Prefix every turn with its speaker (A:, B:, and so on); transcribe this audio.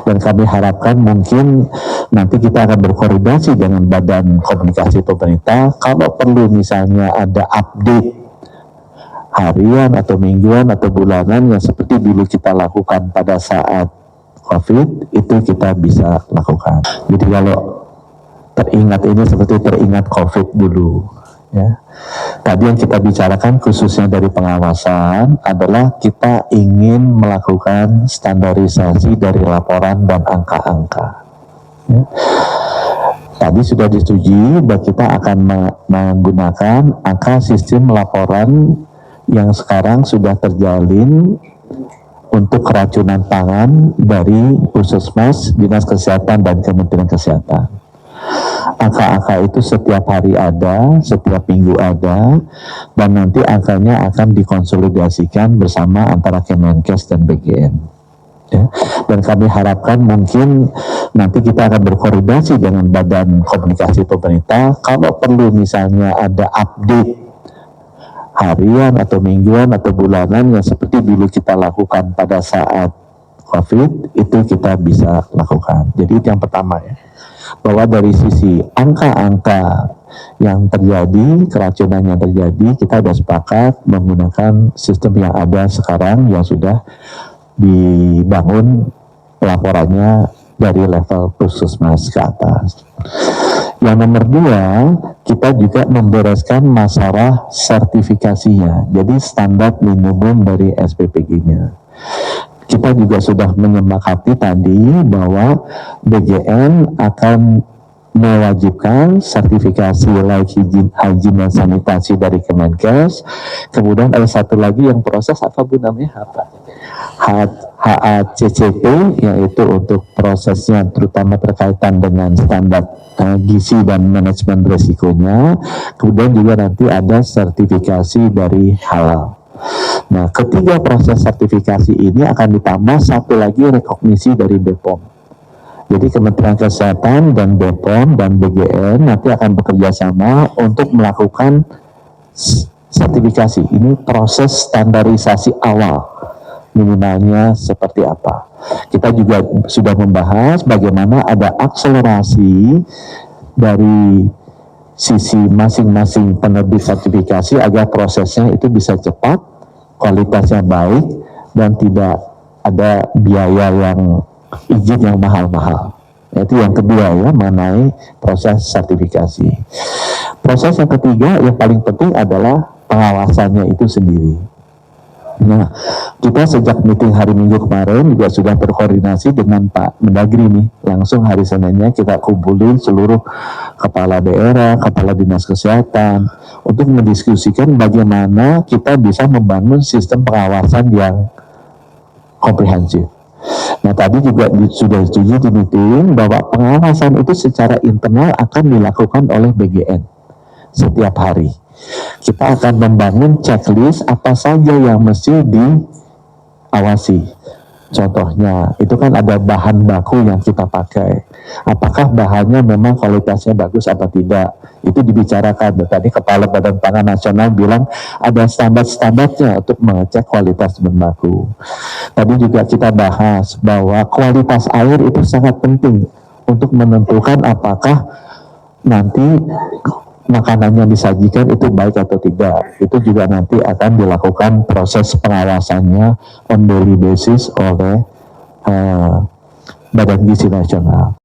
A: Dan kami harapkan mungkin nanti kita akan berkoordinasi dengan Badan Komunikasi Pemerintah kalau perlu misalnya ada update harian atau mingguan atau bulanan yang seperti dulu kita lakukan pada saat COVID, itu kita bisa lakukan. Jadi kalau teringat ini seperti teringat COVID dulu, ya. Tadi yang kita bicarakan khususnya dari pengawasan adalah kita ingin melakukan standarisasi dari laporan dan angka-angka. Ya. Tadi sudah disetujui bahwa kita akan menggunakan angka sistem laporan yang sekarang sudah terjalin untuk keracunan pangan dari Puskesmas, Dinas Kesehatan, dan Kementerian Kesehatan. Angka-angka itu setiap hari ada, setiap minggu ada, dan nanti angkanya akan dikonsolidasikan bersama antara Kemenkes dan BGN. Ya. Dan kami harapkan mungkin nanti kita akan berkoordinasi dengan Badan Komunikasi Pemerintah kalau perlu misalnya ada update harian atau mingguan atau bulanan yang seperti dulu kita lakukan pada saat COVID, itu kita bisa lakukan. Jadi itu yang pertama, ya, bahwa dari sisi angka-angka yang terjadi, keracunan yang terjadi, kita sudah sepakat menggunakan sistem yang ada sekarang yang sudah dibangun pelaporannya dari level puskesmas ke atas. Yang nomor dua, kita juga membereskan masalah sertifikasinya, jadi standar minimum dari SPPG-nya. Kita juga sudah menyepakati tadi bahwa BGN akan mewajibkan sertifikasi layak hygiene dan sanitasi dari Kemenkes. Kemudian ada satu lagi yang proses apa Bu namanya? HACCP, yaitu untuk prosesnya terutama berkaitan dengan standar gizi dan manajemen risikonya. Kemudian juga nanti ada sertifikasi dari halal. Nah, ketiga proses sertifikasi ini akan ditambah satu lagi rekognisi dari BPOM. Jadi Kementerian Kesehatan dan BPOM dan BGN nanti akan bekerja sama untuk melakukan sertifikasi. Ini proses standarisasi awal, minimalnya seperti apa. Kita juga sudah membahas bagaimana ada akselerasi dari sisi masing-masing penerbit sertifikasi agar prosesnya itu bisa cepat, kualitasnya baik, dan tidak ada biaya yang izin yang mahal-mahal. Itu yang kedua, ya, mengenai proses sertifikasi. Proses yang ketiga yang paling penting adalah pengawasannya itu sendiri. Nah, kita sejak meeting hari Minggu kemarin juga sudah berkoordinasi dengan Pak Mendagri nih. Langsung hari Seninnya kita kumpulin seluruh kepala daerah, kepala dinas kesehatan untuk mendiskusikan bagaimana kita bisa membangun sistem pengawasan yang komprehensif. Nah, tadi juga sudah setuju di meeting bahwa pengawasan itu secara internal akan dilakukan oleh BGN setiap hari. Kita akan membangun checklist apa saja yang mesti diawasi. Contohnya, itu kan ada bahan baku yang kita pakai. Apakah bahannya memang kualitasnya bagus atau tidak? Itu dibicarakan. Tadi Kepala Badan Pangan Nasional bilang ada standar-standarnya untuk mengecek kualitas bahan baku. Tadi juga kita bahas bahwa kualitas air itu sangat penting untuk menentukan apakah nanti makanan yang disajikan itu baik atau tidak. Itu juga nanti akan dilakukan proses pengawasannya on daily basis oleh Badan Gizi Nasional.